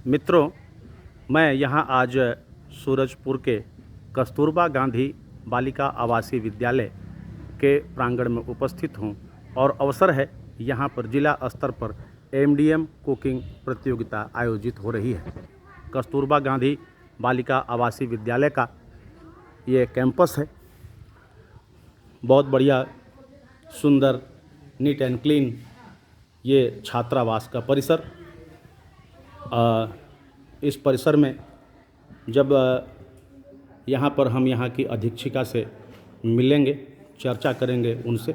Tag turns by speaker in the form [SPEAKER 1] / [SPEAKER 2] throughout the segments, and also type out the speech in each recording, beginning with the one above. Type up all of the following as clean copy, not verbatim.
[SPEAKER 1] मित्रों, मैं यहाँ आज सूरजपुर के कस्तूरबा गांधी बालिका आवासीय विद्यालय के प्रांगण में उपस्थित हूँ और अवसर है यहाँ पर जिला स्तर पर एमडीएम कुकिंग प्रतियोगिता आयोजित हो रही है। कस्तूरबा गांधी बालिका आवासीय विद्यालय का ये कैंपस है। बहुत बढ़िया, सुंदर, नीट एंड क्लीन ये छात्रावास का परिसर। इस परिसर में जब यहाँ पर हम यहाँ की अधीक्षिका से मिलेंगे, चर्चा करेंगे उनसे।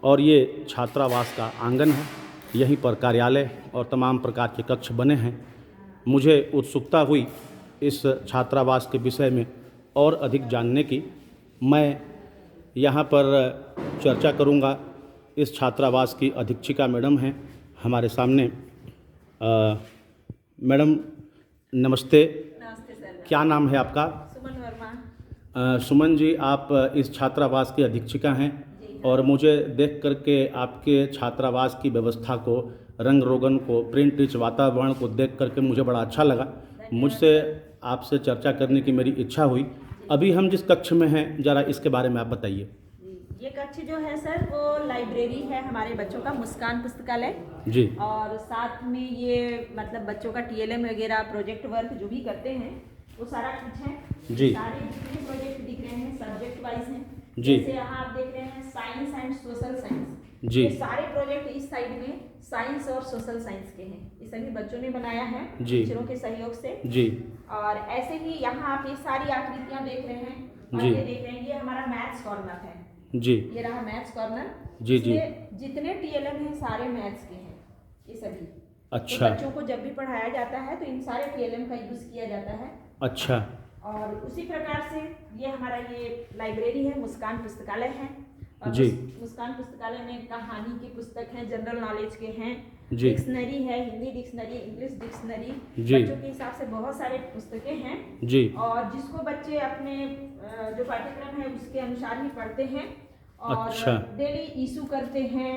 [SPEAKER 1] और ये छात्रावास का आंगन है, यहीं पर कार्यालय और तमाम प्रकार के कक्ष बने हैं। मुझे उत्सुकता हुई इस छात्रावास के विषय में और अधिक जानने की। मैं यहाँ पर चर्चा करूँगा। इस छात्रावास की अधीक्षिका मैडम हैं हमारे सामने। मैडम नमस्ते।
[SPEAKER 2] नमस्ते सर।
[SPEAKER 1] क्या नाम है आपका?
[SPEAKER 2] सुमन वर्मा।
[SPEAKER 1] सुमन जी, आप इस छात्रावास की अधीक्षिका हैं और मुझे देख करके आपके छात्रावास की व्यवस्था को, रंग रोगन को, प्रिंट रिच वातावरण को देख करके मुझे बड़ा अच्छा लगा। मुझसे आपसे चर्चा करने की मेरी इच्छा हुई। अभी हम जिस कक्ष में हैं, ज़रा इसके बारे में आप बताइए।
[SPEAKER 2] ये कक्ष जो है सर, वो लाइब्रेरी है हमारे बच्चों का, मुस्कान पुस्तकालय
[SPEAKER 1] जी।
[SPEAKER 2] और साथ में ये मतलब बच्चों का टीएलएम वगैरह, प्रोजेक्ट वर्क जो भी करते हैं वो सारा कुछ है
[SPEAKER 1] जी।
[SPEAKER 2] सारे जितने प्रोजेक्ट दिख रहे हैं सब्जेक्ट वाइज हैं।
[SPEAKER 1] जी।
[SPEAKER 2] जैसे यहाँ आप देख रहे हैं साइंस एंड सोशल साइंस।
[SPEAKER 1] जी।
[SPEAKER 2] ये सारे प्रोजेक्ट इस साइड में साइंस और सोशल साइंस के हैं। ये सभी बच्चों ने बनाया है टीचरों के सहयोग से।
[SPEAKER 1] जी। और
[SPEAKER 2] ऐसे ही यहाँ आप ये सारी आकृतियाँ देख रहे हैं और
[SPEAKER 1] जी।
[SPEAKER 2] ये देख रहे हैं, ये हमारा मैथ्स कॉर्नर है।
[SPEAKER 1] जी।
[SPEAKER 2] ये रहा मैथ्स कॉर्नर।
[SPEAKER 1] जी। जी।
[SPEAKER 2] जितने टीएलएम हैं सारे मैथ्स के हैं ये सभी।
[SPEAKER 1] अच्छा।
[SPEAKER 2] तो बच्चों को जब भी पढ़ाया जाता है तो इन सारे टीएलएम का यूज किया जाता है।
[SPEAKER 1] अच्छा।
[SPEAKER 2] और उसी प्रकार से ये हमारा ये लाइब्रेरी है, मुस्कान पुस्तकालय है। और
[SPEAKER 1] जी।
[SPEAKER 2] मुस्कान पुस्तकालय में कहानी की पुस्तक हैं, जनरल नॉलेज के हैं,
[SPEAKER 1] जी।
[SPEAKER 2] डिक्शनरी है, हिंदी डिक्शनरी, इंग्लिश डिक्शनरी,
[SPEAKER 1] जी।
[SPEAKER 2] बच्चों के हिसाब से बहुत सारे पुस्तकें हैं।
[SPEAKER 1] जी।
[SPEAKER 2] और जिसको बच्चे अपने जो पाठ्यक्रम है उसके अनुसार ही पढ़ते हैं और
[SPEAKER 1] अच्छा।
[SPEAKER 2] डेली इशू करते हैं,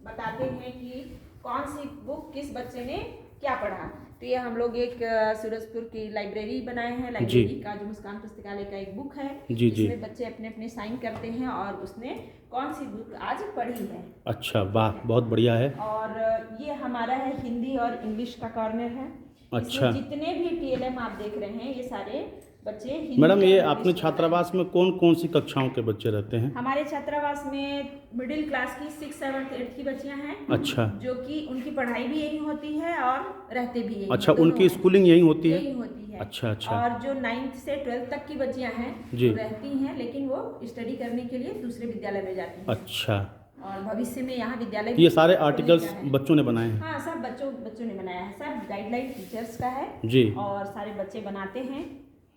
[SPEAKER 2] बताते हैं कि कौन सी बुक किस बच्चे ने क्या पढ़ा। तो ये हम लोग एक सूरजपुर की लाइब्रेरी बनाए हैं। लाइब्रेरी का जो मुस्कान पुस्तकालय का एक बुक है,
[SPEAKER 1] जी। जी।
[SPEAKER 2] जिसमें बच्चे अपने अपने साइन करते हैं और उसने कौन सी बुक आज पढ़ी है।
[SPEAKER 1] अच्छा, वाह, बहुत बढ़िया है।
[SPEAKER 2] और ये हमारा है हिंदी और इंग्लिश का कॉर्नर है।
[SPEAKER 1] अच्छा।
[SPEAKER 2] जितने भी टीएलएम आप देख रहे हैं ये सारे बच्चे हिंदी।
[SPEAKER 1] मैडम, ये अपने छात्रावास में कौन कौन सी कक्षाओं के बच्चे रहते हैं?
[SPEAKER 2] हमारे छात्रावास में मिडिल क्लास की 6, 7, 8 की बच्चियां हैं।
[SPEAKER 1] अच्छा।
[SPEAKER 2] जो कि उनकी पढ़ाई भी यही होती है और रहते भी यही।
[SPEAKER 1] अच्छा, उनकी स्कूलिंग यही होती है?
[SPEAKER 2] यही होती है।
[SPEAKER 1] अच्छा। अच्छा।
[SPEAKER 2] और जो 9th से 12th तक की बच्चियां हैं
[SPEAKER 1] जी।
[SPEAKER 2] वो रहती हैं, लेकिन वो स्टडी करने के लिए दूसरे विद्यालय में जाती हैं।
[SPEAKER 1] अच्छा।
[SPEAKER 2] और भविष्य में यहाँ विद्यालय
[SPEAKER 1] ये सारे आर्टिकल्स बच्चों ने बनाए हैं?
[SPEAKER 2] हाँ, सब बच्चों ने बनाया है। सब गाइडलाइन टीचर्स का है
[SPEAKER 1] जी।
[SPEAKER 2] और सारे बच्चे बनाते हैं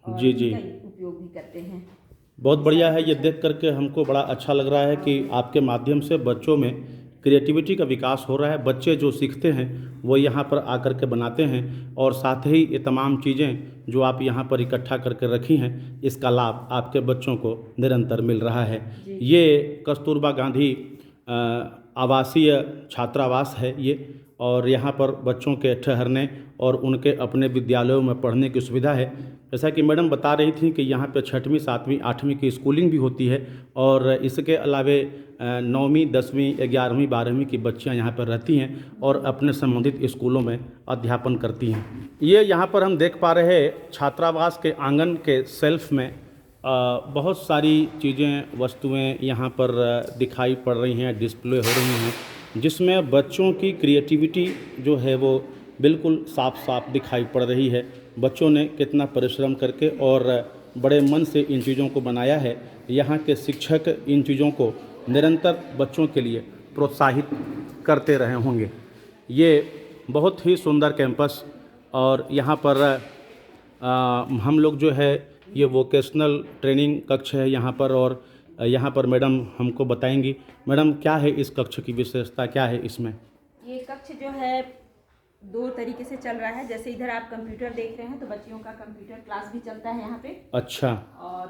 [SPEAKER 2] और
[SPEAKER 1] जी। जी।
[SPEAKER 2] इनका उपयोग भी करते हैं।
[SPEAKER 1] बहुत बढ़िया है। ये देख करके हमको बड़ा अच्छा लग रहा है कि आपके माध्यम से बच्चों में क्रिएटिविटी का विकास हो रहा है। बच्चे जो सीखते हैं वो यहाँ पर आकर के बनाते हैं और साथ ही ये तमाम चीज़ें जो आप यहाँ पर इकट्ठा करके रखी हैं, इसका लाभ आपके बच्चों को निरंतर मिल रहा है। ये कस्तूरबा गांधी आवासीय छात्रावास है ये, और यहाँ पर बच्चों के ठहरने और उनके अपने विद्यालयों में पढ़ने की सुविधा है। जैसा कि मैडम बता रही थी कि यहाँ पे 6वीं, 7वीं, 8वीं की स्कूलिंग भी होती है और इसके अलावे 9वीं, 10वीं, 11वीं, 12वीं की बच्चियाँ यहाँ पर रहती हैं और अपने संबंधित स्कूलों में अध्यापन करती हैं। ये यहाँ पर हम देख पा रहे छात्रावास के आंगन के सेल्फ में बहुत सारी चीज़ें, वस्तुएं यहाँ पर दिखाई पड़ रही हैं, डिस्प्ले हो रही हैं, जिसमें बच्चों की क्रिएटिविटी जो है वो बिल्कुल साफ साफ दिखाई पड़ रही है। बच्चों ने कितना परिश्रम करके और बड़े मन से इन चीज़ों को बनाया है। यहाँ के शिक्षक इन चीज़ों को निरंतर बच्चों के लिए प्रोत्साहित करते रहे होंगे। ये बहुत ही सुंदर कैंपस, और यहाँ पर हम लोग जो है ये वोकेशनल ट्रेनिंग कक्ष है यहाँ पर, और यहाँ पर मैडम हमको बताएंगी। मैडम, क्या है इस कक्ष की विशेषता, क्या है इसमें?
[SPEAKER 2] ये कक्ष जो है 2 तरीके से चल रहा है। जैसे इधर आप कंप्यूटर देख रहे हैं तो बच्चियों का कंप्यूटर क्लास भी चलता है यहाँ पे।
[SPEAKER 1] अच्छा।
[SPEAKER 2] और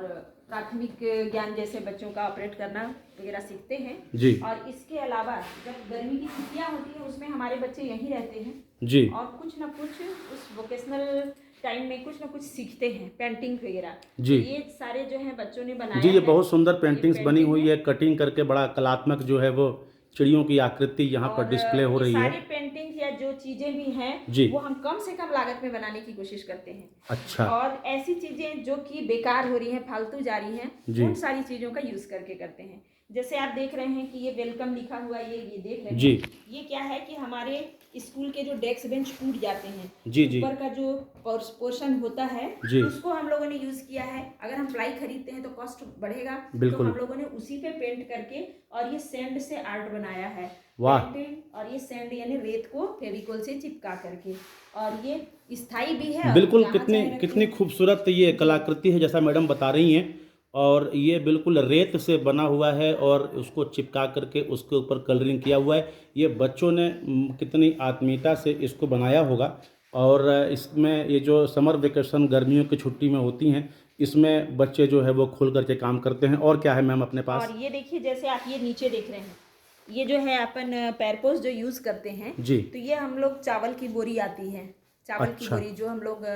[SPEAKER 2] प्राथमिक ज्ञान जैसे बच्चों का ऑपरेट करना वगैरह सीखते हैं
[SPEAKER 1] जी।
[SPEAKER 2] और इसके अलावा जब गर्मी की छुट्टियाँ होती है उसमें हमारे बच्चे यहीं रहते हैं
[SPEAKER 1] जी।
[SPEAKER 2] और कुछ न कुछ उस वोकेशनल टाइम में कुछ ना कुछ सीखते हैं, पेंटिंग वगैरह।
[SPEAKER 1] जी।
[SPEAKER 2] ये सारे जो है बच्चों ने बनाया
[SPEAKER 1] जी, ये
[SPEAKER 2] है।
[SPEAKER 1] बहुत सुंदर पेंटिंग्स
[SPEAKER 2] ये
[SPEAKER 1] बनी
[SPEAKER 2] पेंटिंग
[SPEAKER 1] हुई है, कटिंग करके बड़ा कलात्मक जो है वो चिड़ियों की आकृति यहाँ पर
[SPEAKER 2] और
[SPEAKER 1] डिस्प्ले हो
[SPEAKER 2] ये
[SPEAKER 1] रही
[SPEAKER 2] सारी
[SPEAKER 1] है।
[SPEAKER 2] पेंटिंग या जो चीजें भी हैं
[SPEAKER 1] जी।
[SPEAKER 2] वो हम कम से कम लागत में बनाने की कोशिश करते हैं।
[SPEAKER 1] अच्छा।
[SPEAKER 2] और ऐसी चीजें जो कि बेकार हो रही हैं, फालतू जा रही हैं,
[SPEAKER 1] जी।
[SPEAKER 2] उन सारी चीजों का यूज करके करते हैं। जैसे आप देख रहे हैं कि ये वेलकम लिखा हुआ ये देख रहे
[SPEAKER 1] जी।
[SPEAKER 2] हैं, ये क्या है कि हमारे स्कूल के जो डेस्क बेंच टूट जाते हैं,
[SPEAKER 1] जी जी
[SPEAKER 2] ऊपर का जो पोर्शन होता है
[SPEAKER 1] जी।
[SPEAKER 2] उसको हम लोगों ने यूज किया है। अगर हम प्लाई खरीदते हैं तो कॉस्ट बढ़ेगा, तो
[SPEAKER 1] बिल्कुल।
[SPEAKER 2] हम लोगों ने उसी पे पेंट करके और ये सैंड से आर्ट बनाया है।
[SPEAKER 1] वाह।
[SPEAKER 2] पेंटिंग और ये सैंड यानी रेत को फेविकोल से चिपका करके, और ये स्थायी भी है।
[SPEAKER 1] बिल्कुल,
[SPEAKER 2] जहाँ
[SPEAKER 1] कितनी
[SPEAKER 2] चाहे रखिए।
[SPEAKER 1] कितनी खूबसूरत ये कलाकृति है जैसा मैडम बता रही हैं। और ये बिल्कुल रेत से बना हुआ है और उसको चिपका करके उसके ऊपर कलरिंग किया हुआ है। ये बच्चों ने कितनी आत्मीयता से इसको बनाया होगा। और इसमें ये जो समर वेकेशन गर्मियों की छुट्टी में होती हैं, इसमें बच्चे जो है वो खुल करके काम करते हैं। और क्या है मैम अपने पास?
[SPEAKER 2] और ये देखिए, जैसे आप ये नीचे देख रहे हैं, ये जो है अपन पैरपोस जो यूज करते हैं
[SPEAKER 1] जी।
[SPEAKER 2] तो ये हम लोग चावल की बोरी आती है, चावल की
[SPEAKER 1] अच्छा।
[SPEAKER 2] बोरी जो हम लोग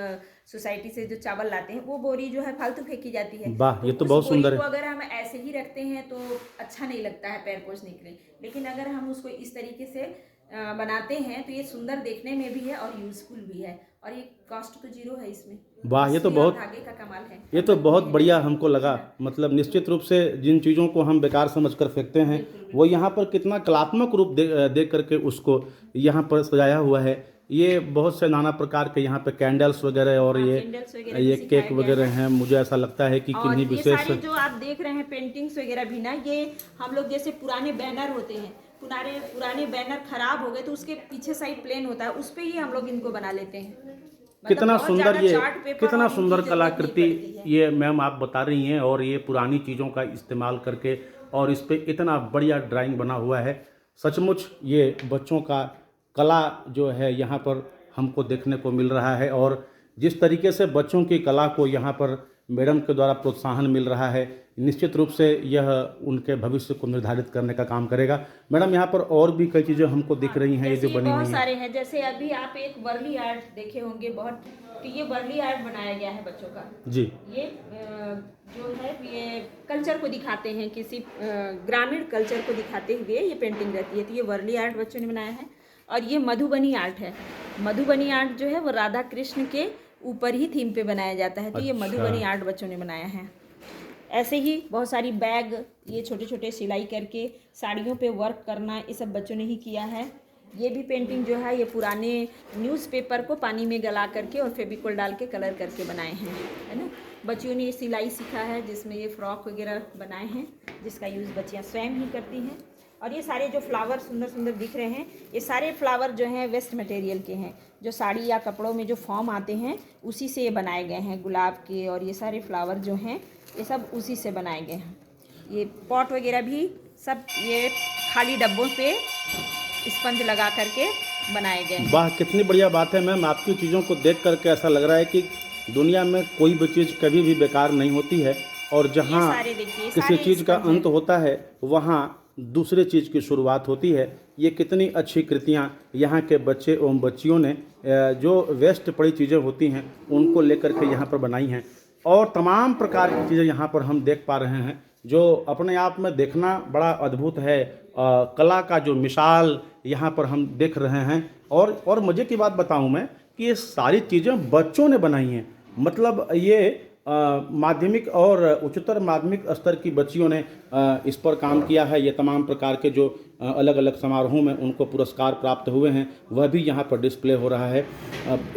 [SPEAKER 2] सोसाइटी से जो चावल लाते हैं, वो बोरी जो है फालतू फेंकी जाती है।
[SPEAKER 1] वाह, ये तो
[SPEAKER 2] उस
[SPEAKER 1] बहुत
[SPEAKER 2] बोरी
[SPEAKER 1] सुंदर
[SPEAKER 2] को
[SPEAKER 1] है।
[SPEAKER 2] अगर हम ऐसे ही रखते हैं तो अच्छा नहीं लगता है पैर पोछने के लिए, लेकिन अगर हम उसको इस तरीके से बनाते हैं तो ये सुंदर देखने में भी है और यूजफुल भी है, और ये कॉस्ट तो जीरो है इसमें।
[SPEAKER 1] वाह, ये तो
[SPEAKER 2] इसलिए और
[SPEAKER 1] बहुत
[SPEAKER 2] धागे का कमाल है।
[SPEAKER 1] ये तो बहुत बढ़िया हमको लगा। मतलब निश्चित रूप से जिन चीज़ों को हम बेकार समझकर फेंकते हैं, वो यहाँ पर कितना कलात्मक रूप दे करके उसको यहाँ पर सजाया हुआ है। ये बहुत से नाना प्रकार के यहाँ पे कैंडल्स वगैरह और
[SPEAKER 2] कैंडल्स वगैरह भी
[SPEAKER 1] ये
[SPEAKER 2] सिखाया
[SPEAKER 1] केक
[SPEAKER 2] गया
[SPEAKER 1] वगैरह
[SPEAKER 2] है।
[SPEAKER 1] हैं। मुझे ऐसा लगता है कि
[SPEAKER 2] और
[SPEAKER 1] किन्हीं
[SPEAKER 2] ये
[SPEAKER 1] विशेष
[SPEAKER 2] सारे जो आप देख रहे हैं पेंटिंग्स वगैरह भी ना, ये हम लोग जैसे पुराने बैनर होते हैं, पुराने बैनर खराब हो गए तो उसके पीछे साइड प्लेन होता है, उस पे ही हम लोग इनको बना लेते हैं। मतलब
[SPEAKER 1] कितना
[SPEAKER 2] बहुत
[SPEAKER 1] सुंदर
[SPEAKER 2] ज्यादा
[SPEAKER 1] ये
[SPEAKER 2] चार्ट पेपर
[SPEAKER 1] कितना
[SPEAKER 2] और इनकी
[SPEAKER 1] सुंदर
[SPEAKER 2] जरूरत नहीं
[SPEAKER 1] कलाकृति
[SPEAKER 2] पड़ती है।
[SPEAKER 1] ये मैम आप बता रही हैं। और ये पुरानी चीज़ों का इस्तेमाल करके और इस पे इतना बढ़िया ड्राइंग बना हुआ है। सचमुच ये बच्चों का कला जो है यहाँ पर हमको देखने को मिल रहा है। और जिस तरीके से बच्चों की कला को यहाँ पर मैडम के द्वारा प्रोत्साहन मिल रहा है, निश्चित रूप से यह उनके भविष्य को निर्धारित करने का काम करेगा। मैडम यहाँ पर और भी कई चीज़ें हमको दिख रही हैं ये जो
[SPEAKER 2] जैसे
[SPEAKER 1] बनी
[SPEAKER 2] बहुत
[SPEAKER 1] हुई हैं।
[SPEAKER 2] सारे हैं, जैसे अभी आप एक वर्ली आर्ट देखे होंगे बहुत, तो ये वर्ली आर्ट बनाया गया है बच्चों का।
[SPEAKER 1] जी।
[SPEAKER 2] ये जो है ये कल्चर को दिखाते हैं, किसी ग्रामीण कल्चर को दिखाते हुए ये पेंटिंग रहती है, तो ये वर्ली आर्ट बच्चों ने बनाया है। और ये मधुबनी आर्ट है। मधुबनी आर्ट जो है वो राधा कृष्ण के ऊपर ही थीम पे बनाया जाता है, तो ये
[SPEAKER 1] अच्छा।
[SPEAKER 2] मधुबनी आर्ट बच्चों ने बनाया है। ऐसे ही बहुत सारी बैग, ये छोटे छोटे सिलाई करके साड़ियों पे वर्क करना, ये सब बच्चों ने ही किया है। ये भी पेंटिंग जो है ये पुराने न्यूज़पेपर को पानी में गला करके और फेविकोल डाल के कलर करके बनाए हैं, है ना। बच्चियों ने ये सिलाई सीखा है जिसमें ये फ्रॉक वगैरह बनाए हैं, जिसका यूज़ बच्चियाँ स्वयं ही करती हैं। और ये सारे जो फ्लावर सुंदर सुंदर दिख रहे हैं, ये सारे फ्लावर जो हैं वेस्ट मटेरियल के हैं, जो साड़ी या कपड़ों में जो फॉर्म आते हैं उसी से ये बनाए गए हैं, गुलाब के। और ये सारे फ्लावर जो हैं ये सब उसी से बनाए गए हैं। ये पॉट वगैरह भी सब ये खाली डब्बों पे स्पंज लगा करके बनाए गए हैं।
[SPEAKER 1] वाह, कितनी बढ़िया बात है मैम। आपकी चीज़ों को देख करके ऐसा लग रहा है कि दुनिया में कोई भी चीज़ कभी भी बेकार नहीं होती है। और जहाँ
[SPEAKER 2] सारे देखिए,
[SPEAKER 1] किसी
[SPEAKER 2] सारे
[SPEAKER 1] चीज़ का
[SPEAKER 2] स्पंज हैं।
[SPEAKER 1] अंत होता है वहाँ दूसरे चीज़ की शुरुआत होती है। ये कितनी अच्छी कृतियाँ यहाँ के बच्चे एवं बच्चियों ने जो वेस्ट पड़ी चीज़ें होती हैं उनको लेकर के यहाँ पर बनाई हैं। और तमाम प्रकार की चीज़ें यहाँ पर हम देख पा रहे हैं जो अपने आप में देखना बड़ा अद्भुत है। कला का जो मिसाल यहाँ पर हम देख रहे हैं। और मज़े की बात बताऊँ मैं कि ये सारी चीज़ें बच्चों ने बनाई हैं। मतलब ये माध्यमिक और उच्चतर माध्यमिक स्तर की बच्चियों ने इस पर काम किया है। ये तमाम प्रकार के जो अलग अलग समारोहों में उनको पुरस्कार प्राप्त हुए हैं वह भी यहाँ पर डिस्प्ले हो रहा है।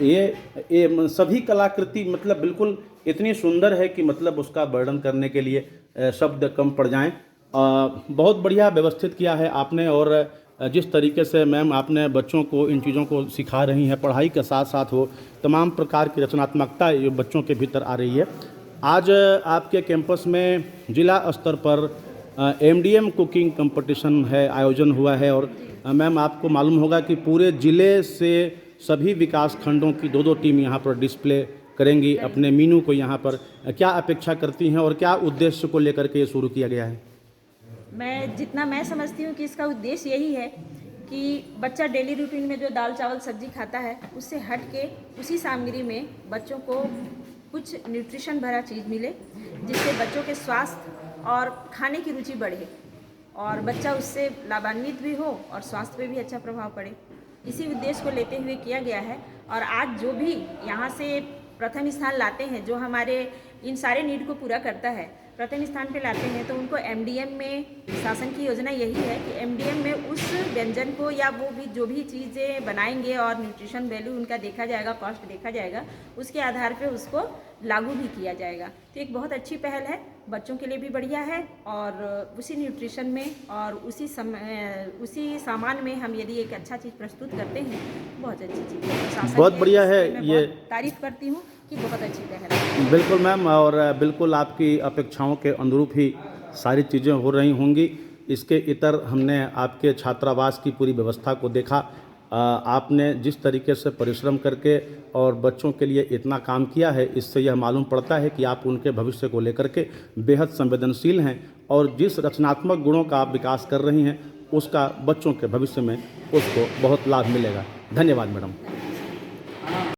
[SPEAKER 1] ये सभी कलाकृति मतलब बिल्कुल इतनी सुंदर है कि मतलब उसका वर्णन करने के लिए शब्द कम पड़ जाएं। बहुत बढ़िया व्यवस्थित किया है आपने। और जिस तरीके से मैम आपने बच्चों को इन चीज़ों को सिखा रही हैं, पढ़ाई के साथ साथ वो तमाम प्रकार की रचनात्मकता ये बच्चों के भीतर आ रही है। आज आपके कैंपस में जिला स्तर पर MDM कुकिंग कंपटीशन है, आयोजन हुआ है। और मैम आपको मालूम होगा कि पूरे ज़िले से सभी विकास खंडों की 2-2 टीम यहाँ पर डिस्प्ले करेंगी अपने मीनू को यहाँ पर। क्या अपेक्षा करती हैं और क्या उद्देश्य को लेकर के ये शुरू किया गया है?
[SPEAKER 2] जितना मैं समझती हूँ कि इसका उद्देश्य यही है कि बच्चा डेली रूटीन में जो दाल चावल सब्जी खाता है उससे हट के उसी सामग्री में बच्चों को कुछ न्यूट्रिशन भरा चीज़ मिले, जिससे बच्चों के स्वास्थ्य और खाने की रुचि बढ़े और बच्चा उससे लाभान्वित भी हो और स्वास्थ्य पे भी अच्छा प्रभाव पड़े। इसी उद्देश्य को लेते हुए किया गया है। और आज जो भी यहाँ से प्रथम स्थान लाते हैं, जो हमारे इन सारे नीड को पूरा करता है, प्रथम स्थान पे लाते हैं, तो उनको एमडीएम में शासन की योजना यही है कि एमडीएम में उस व्यंजन को या वो भी जो भी चीज़ें बनाएंगे और न्यूट्रिशन वैल्यू उनका देखा जाएगा, कॉस्ट देखा जाएगा, उसके आधार पे उसको लागू भी किया जाएगा। तो एक बहुत अच्छी पहल है, बच्चों के लिए भी बढ़िया है और उसी न्यूट्रिशन में और उसी सामान में हम यदि एक अच्छा चीज़ प्रस्तुत करते हैं, बहुत अच्छी चीज़ है। शासन
[SPEAKER 1] बहुत
[SPEAKER 2] के
[SPEAKER 1] बढ़िया है
[SPEAKER 2] मैं
[SPEAKER 1] ये।
[SPEAKER 2] बहुत तारीफ करती हूँ कि बहुत अच्छी पहल है।
[SPEAKER 1] बिल्कुल मैम, और बिल्कुल आपकी अपेक्षाओं के अनुरूप ही सारी चीज़ें हो रही होंगी। इसके इतर हमने आपके छात्रावास की पूरी व्यवस्था को देखा। आपने जिस तरीके से परिश्रम करके और बच्चों के लिए इतना काम किया है, इससे यह मालूम पड़ता है कि आप उनके भविष्य को लेकर के बेहद संवेदनशील हैं और जिस रचनात्मक गुणों का आप विकास कर रही हैं उसका बच्चों के भविष्य में उसको बहुत लाभ मिलेगा। धन्यवाद मैडम।